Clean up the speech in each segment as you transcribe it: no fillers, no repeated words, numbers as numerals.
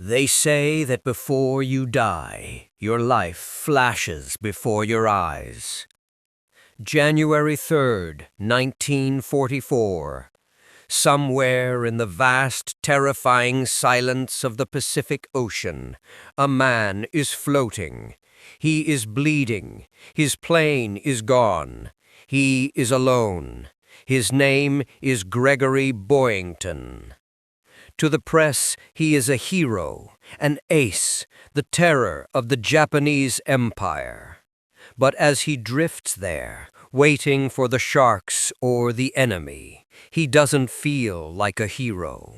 They say that before you die, your life flashes before your eyes. January 3rd, 1944. Somewhere in the vast, terrifying silence of the Pacific Ocean, a man is floating. He is bleeding. His plane is gone. He is alone. His name is Gregory Boyington. To the press, he is a hero, an ace, the terror of the Japanese Empire. But as he drifts there, waiting for the sharks or the enemy, he doesn't feel like a hero.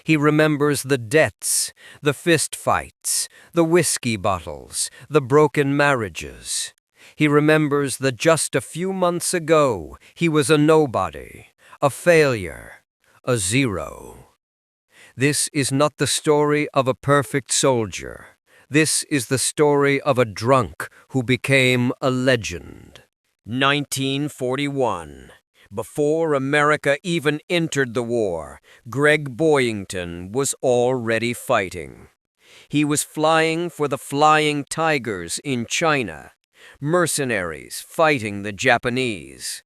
He remembers the debts, the fist fights, the whiskey bottles, the broken marriages. He remembers that just a few months ago he was a nobody, a failure, a zero. This is not the story of a perfect soldier. This is the story of a drunk who became a legend. 1941. Before America even entered the war, Greg Boyington was already fighting. He was flying for the Flying Tigers in China, mercenaries fighting the Japanese.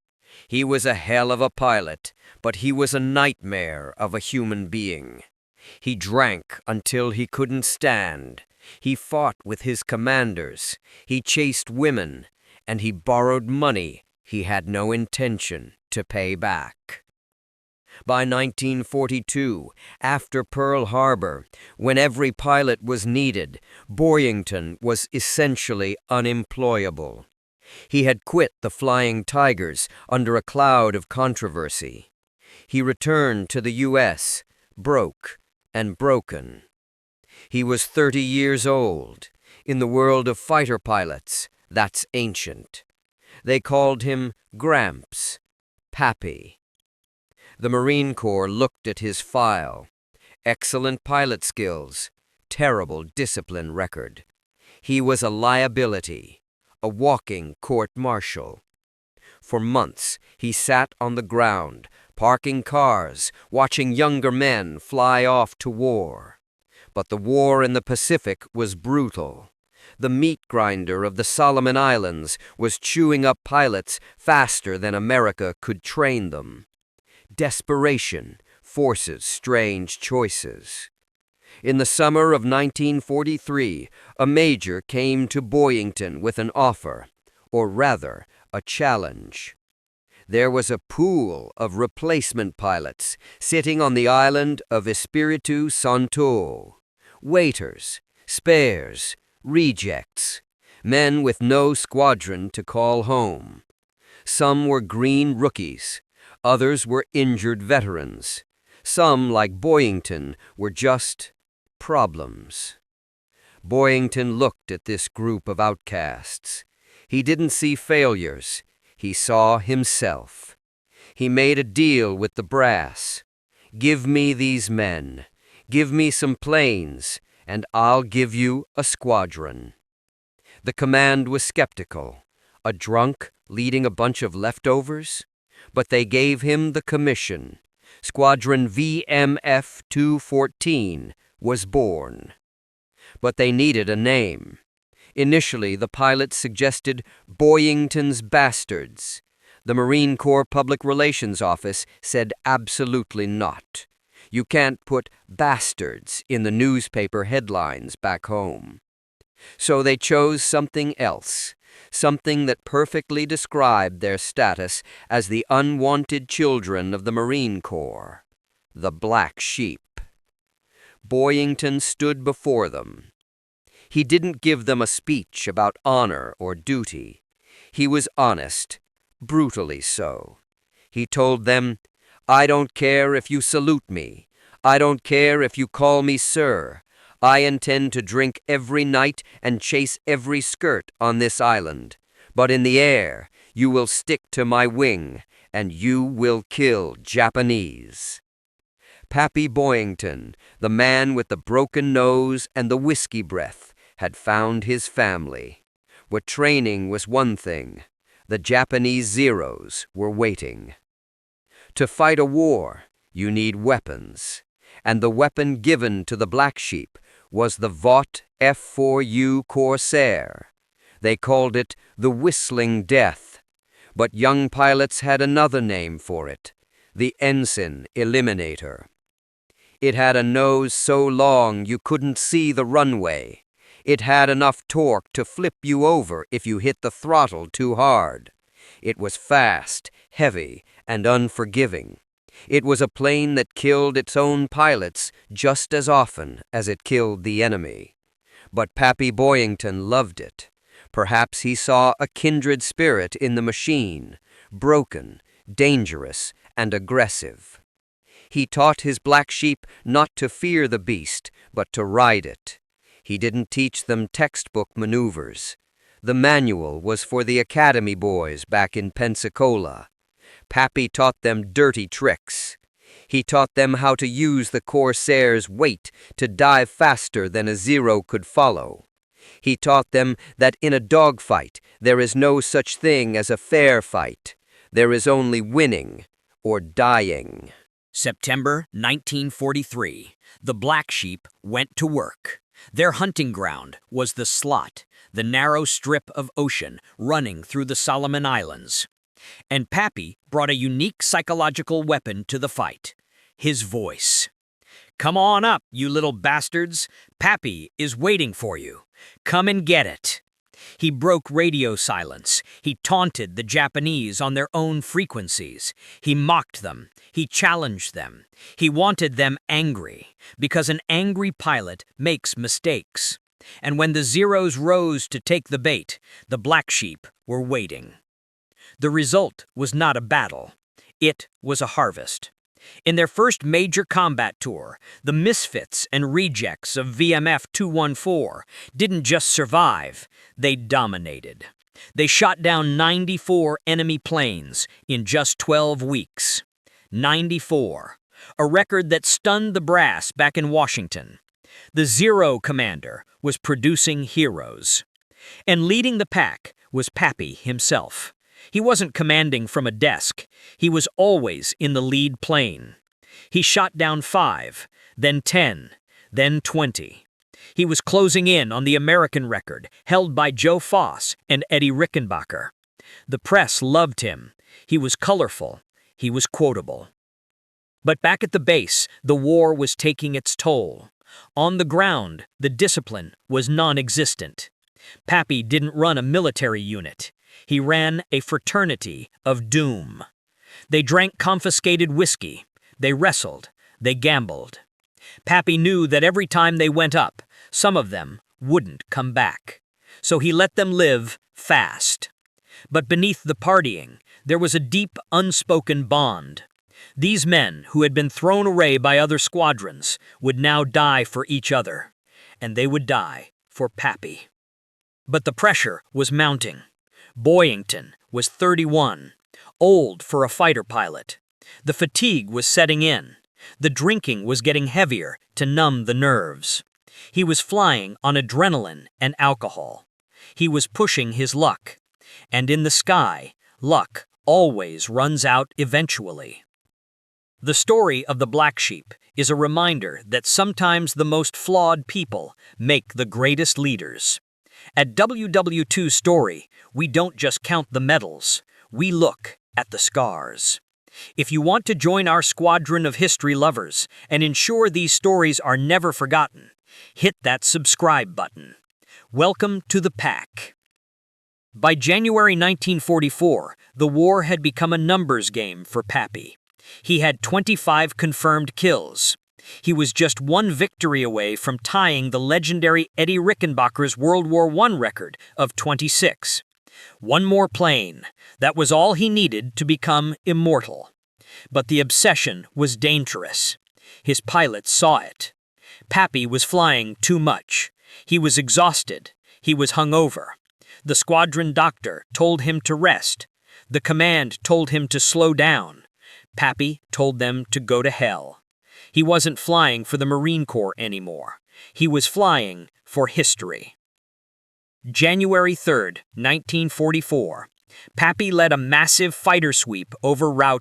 He was a hell of a pilot, but he was a nightmare of a human being. He drank until he couldn't stand. He fought with his commanders. He chased women, and he borrowed money he had no intention to pay back. By 1942, after Pearl Harbor, when every pilot was needed, Boyington was essentially unemployable. He had quit the Flying Tigers under a cloud of controversy. He returned to the U.S., broke and broken. He was 30 years old. In the world of fighter pilots, that's ancient. They called him Gramps, Pappy. The Marine Corps looked at his file. Excellent pilot skills, terrible discipline record. He was a liability, a walking court-martial. For months, he sat on the ground, parking cars, watching younger men fly off to war. But the war in the Pacific was brutal. The meat grinder of the Solomon Islands was chewing up pilots faster than America could train them. Desperation forces strange choices. In the summer of 1943, a major came to Boyington with an offer, or rather, a challenge. There was a pool of replacement pilots sitting on the island of Espiritu Santo. Waiters, spares, rejects, men with no squadron to call home. Some were green rookies, others were injured veterans. Some, like Boyington, were just problems. Boyington looked at this group of outcasts. He didn't see failures. He saw himself. He made a deal with the brass. Give me these men. Give me some planes, and I'll give you a squadron. The command was skeptical. A drunk leading a bunch of leftovers? But they gave him the commission. Squadron VMF 214 was born. But they needed a name. Initially, the pilots suggested Boyington's Bastards. The Marine Corps Public Relations Office said absolutely not. You can't put bastards in the newspaper headlines back home. So they chose something else, something that perfectly described their status as the unwanted children of the Marine Corps, the Black Sheep. Boyington stood before them. He didn't give them a speech about honor or duty. He was honest, brutally so. He told them, I don't care if you salute me. I don't care if you call me sir. I intend to drink every night and chase every skirt on this island. But in the air, you will stick to my wing, and you will kill Japanese. Pappy Boyington, the man with the broken nose and the whiskey breath, had found his family. What training was one thing. The Japanese Zeros were waiting. To fight a war, you need weapons. And the weapon given to the Black Sheep was the Vought F4U Corsair. They called it the Whistling Death, but young pilots had another name for it, the Ensign Eliminator. It had a nose so long you couldn't see the runway. It had enough torque to flip you over if you hit the throttle too hard. It was fast, heavy, and unforgiving. It was a plane that killed its own pilots just as often as it killed the enemy. But Pappy Boyington loved it. Perhaps he saw a kindred spirit in the machine, broken, dangerous, and aggressive. He taught his black sheep not to fear the beast, but to ride it. He didn't teach them textbook maneuvers. The manual was for the academy boys back in Pensacola. Pappy taught them dirty tricks. He taught them how to use the Corsair's weight to dive faster than a Zero could follow. He taught them that in a dogfight there is no such thing as a fair fight. There is only winning or dying. September 1943. The Black Sheep went to work. Their hunting ground was the Slot, the narrow strip of ocean running through the Solomon Islands. And Pappy brought a unique psychological weapon to the fight: his voice. "Come on up, you little bastards. Pappy is waiting for you. Come and get it." He broke radio silence. He taunted the Japanese on their own frequencies. He mocked them. He challenged them. He wanted them angry, because an angry pilot makes mistakes. And when the Zeros rose to take the bait, the Black Sheep were waiting. The result was not a battle. It was a harvest. In their first major combat tour, the misfits and rejects of VMF 214 didn't just survive, they dominated. They shot down 94 enemy planes in just 12 weeks. 94. A record that stunned the brass back in Washington. The Zero commander was producing heroes. And leading the pack was Pappy himself. He wasn't commanding from a desk. He was always in the lead plane. He shot down 5, then 10, then 20. He was closing in on the American record, held by Joe Foss and Eddie Rickenbacker. The press loved him. He was colorful. He was quotable. But back at the base, the war was taking its toll. On the ground, the discipline was non-existent. Pappy didn't run a military unit. He ran a fraternity of doom. They drank confiscated whiskey. They wrestled. They gambled. Pappy knew that every time they went up, some of them wouldn't come back. So he let them live fast. But beneath the partying, there was a deep, unspoken bond. These men, who had been thrown away by other squadrons, would now die for each other. And they would die for Pappy. But the pressure was mounting. Boyington was 31, old for a fighter pilot. The fatigue was setting in. The drinking was getting heavier to numb the nerves. He was flying on adrenaline and alcohol. He was pushing his luck. And in the sky, luck always runs out eventually. The story of the Black Sheep is a reminder that sometimes the most flawed people make the greatest leaders. At WW2 Story, we don't just count the medals, we look at the scars. If you want to join our squadron of history lovers and ensure these stories are never forgotten, hit that subscribe button. Welcome to the pack. By January 1944, the war had become a numbers game for Pappy. He had 25 confirmed kills. He was just one victory away from tying the legendary Eddie Rickenbacker's World War I record of 26. One more plane. That was all he needed to become immortal. But the obsession was dangerous. His pilots saw it. Pappy was flying too much. He was exhausted. He was hungover. The squadron doctor told him to rest. The command told him to slow down. Pappy told them to go to hell. He wasn't flying for the Marine Corps anymore. He was flying for history. January 3rd, 1944. Pappy led a massive fighter sweep over Rao.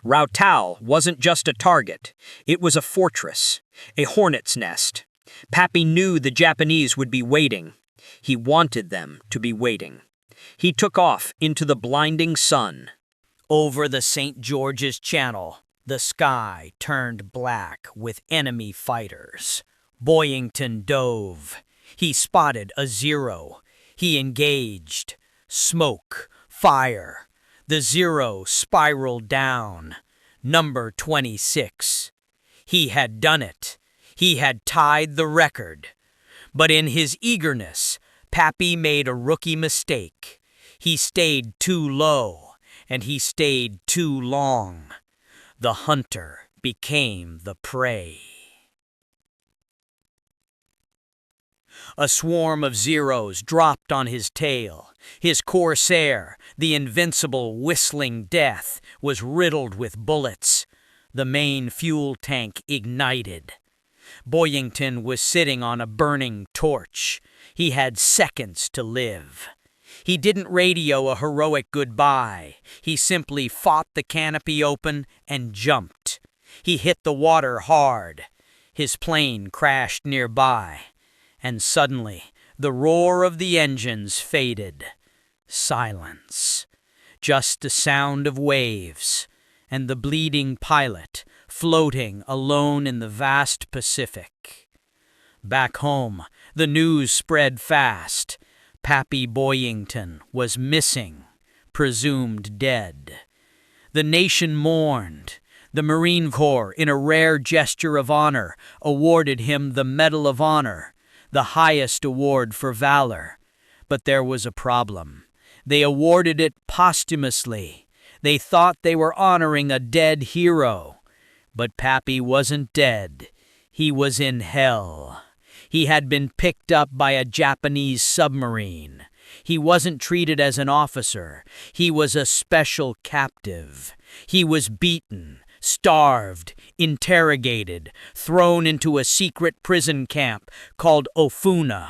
Rao wasn't just a target. It was a fortress, a hornet's nest. Pappy knew the Japanese would be waiting. He wanted them to be waiting. He took off into the blinding sun. Over the St. George's Channel, the sky turned black with enemy fighters. Boyington dove. He spotted a Zero. He engaged. Smoke, fire. The Zero spiraled down. Number 26. He had done it. He had tied the record. But in his eagerness, Pappy made a rookie mistake. He stayed too low, and he stayed too long. The hunter became the prey. A swarm of Zeros dropped on his tail. His Corsair, the invincible whistling death, was riddled with bullets. The main fuel tank ignited. Boyington was sitting on a burning torch. He had seconds to live. He didn't radio a heroic goodbye. He simply fought the canopy open and jumped. He hit the water hard. His plane crashed nearby. And suddenly, the roar of the engines faded. Silence. Just the sound of waves, and the bleeding pilot floating alone in the vast Pacific. Back home, the news spread fast. Pappy Boyington was missing, presumed dead. The nation mourned. The Marine Corps, in a rare gesture of honor, awarded him the Medal of Honor, the highest award for valor. But there was a problem. They awarded it posthumously. They thought they were honoring a dead hero. But Pappy wasn't dead. He was in hell. He had been picked up by a Japanese submarine. He wasn't treated as an officer. He was a special captive. He was beaten, starved, interrogated, thrown into a secret prison camp called Ofuna.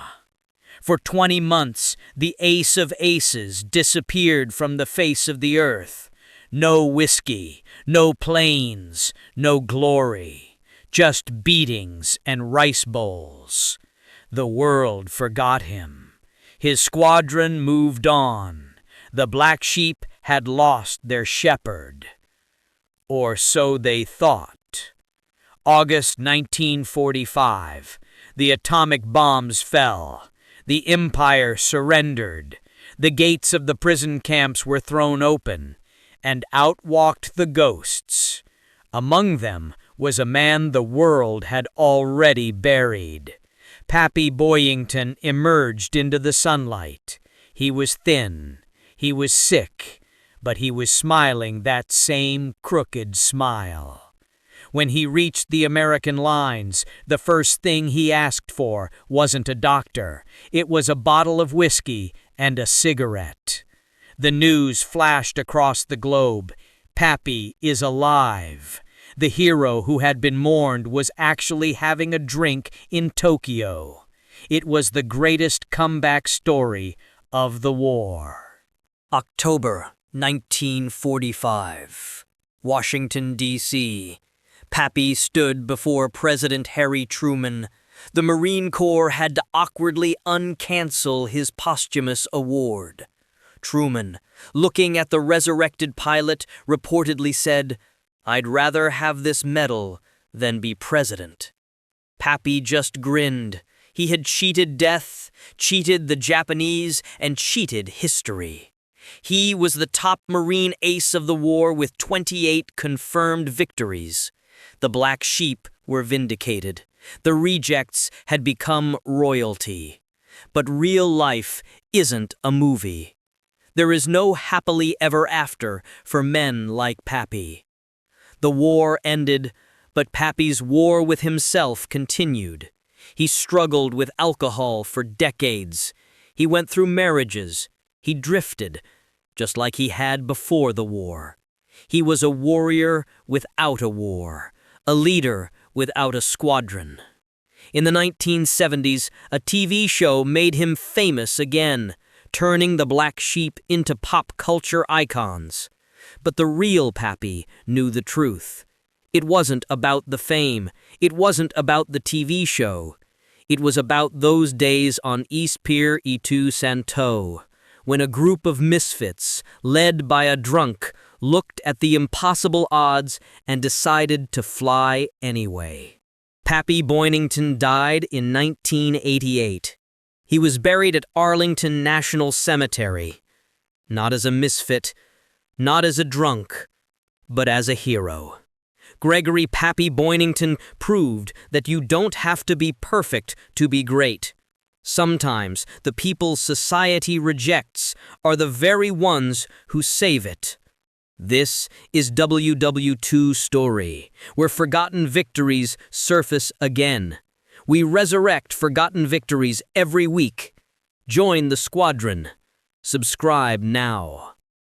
For 20 months, the ace of aces disappeared from the face of the earth. No whiskey, no planes, no glory, just beatings and rice bowls. The world forgot him. His squadron moved on. The black sheep had lost their shepherd. Or so they thought. August 1945. The atomic bombs fell. The empire surrendered. The gates of the prison camps were thrown open, and out walked the ghosts. Among them was a man the world had already buried. Pappy Boyington emerged into the sunlight. He was thin. He was sick. But he was smiling that same crooked smile. When he reached the American lines, the first thing he asked for wasn't a doctor. It was a bottle of whiskey and a cigarette. The news flashed across the globe. Pappy is alive. The hero who had been mourned was actually having a drink in Tokyo. It was the greatest comeback story of the war. October 1945. Washington, D.C. Pappy stood before President Harry Truman. The Marine Corps had to awkwardly uncancel his posthumous award. Truman, looking at the resurrected pilot, reportedly said, "I'd rather have this medal than be president." Pappy just grinned. He had cheated death, cheated the Japanese, and cheated history. He was the top Marine ace of the war with 28 confirmed victories. The black sheep were vindicated. The rejects had become royalty. But real life isn't a movie. There is no happily ever after for men like Pappy. The war ended, but Pappy's war with himself continued. He struggled with alcohol for decades. He went through marriages. He drifted, just like he had before the war. He was a warrior without a war, a leader without a squadron. In the 1970s, a TV show made him famous again, turning the black sheep into pop culture icons. But the real Pappy knew the truth. It wasn't about the fame. It wasn't about the TV show. It was about those days on East Pier E2 Santo, when a group of misfits, led by a drunk, looked at the impossible odds and decided to fly anyway. Pappy Boyington died in 1988. He was buried at Arlington National Cemetery, not as a misfit, not as a drunk, but as a hero. Gregory Pappy Boyington proved that you don't have to be perfect to be great. Sometimes the people society rejects are the very ones who save it. This is WW2 Story, where forgotten victories surface again. We resurrect forgotten victories every week. Join the Squadron. Subscribe now.